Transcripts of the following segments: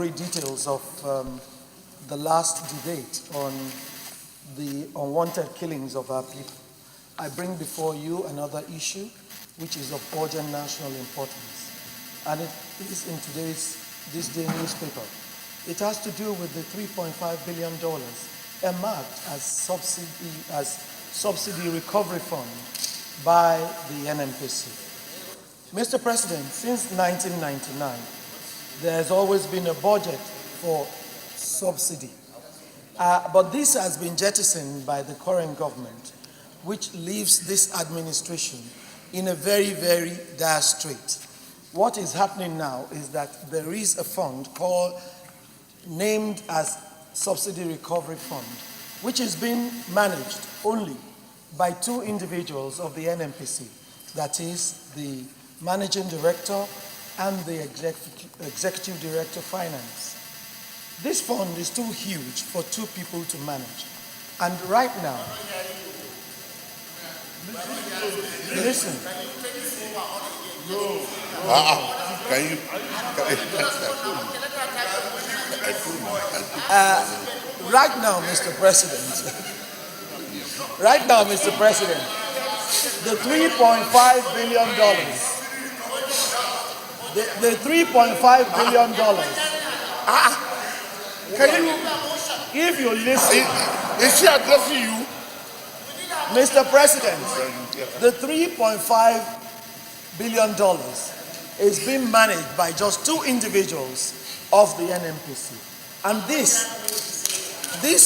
Details of the last debate on the unwanted killings of our people, I bring before you another issue which is of urgent national importance, and it is in this day newspaper. It has to do with the $3.5 billion earmarked as subsidy recovery fund by the NNPC. Mr. President, since 1999, there has always been a budget for subsidy. But this has been jettisoned by the current government, which leaves this administration in a very, very dire strait. What is happening now is that there is a fund named as Subsidy Recovery Fund, which is being managed only by two individuals of the NNPC, that is the Managing Director and the Executive Director of Finance. This fund is too huge for two people to manage. And right now, listen. Right now, Mr. President, the $3.5 billion, the $3.5 billion, if you listen, is she addressing you? Mr. President, the $3.5 billion is being managed by just two individuals of the NNPC. And this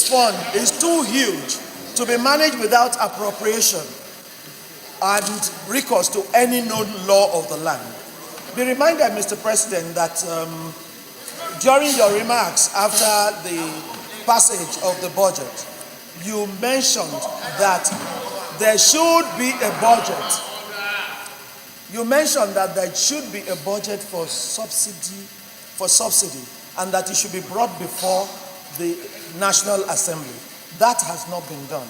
fund is too huge to be managed without appropriation and recourse to any known law of the land. Be reminded, Mr. President, that during your remarks after the passage of the budget, you mentioned that there should be a budget. You mentioned that there should be a budget for subsidy, and that it should be brought before the National Assembly. That has not been done.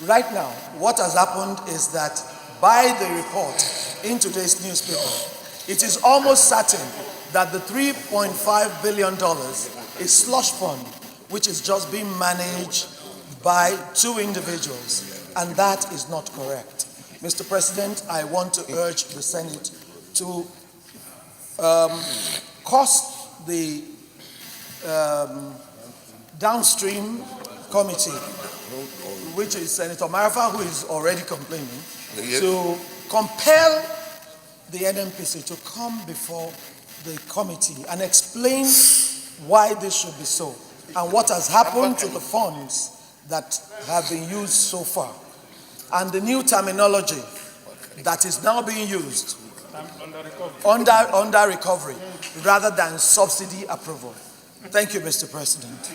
Right now, what has happened is that by the report in today's newspaper, it is almost certain that the $3.5 billion is slush fund, which is just being managed by two individuals, and that is not correct. Mr. President, I want to urge the Senate to cost the downstream committee, which is Senator Marafa, who is already complaining, to compel the NNPC to come before the committee and explain why this should be so and what has happened to the funds that have been used so far, and the new terminology that is now being used under recovery rather than subsidy approval. Thank you, Mr. President.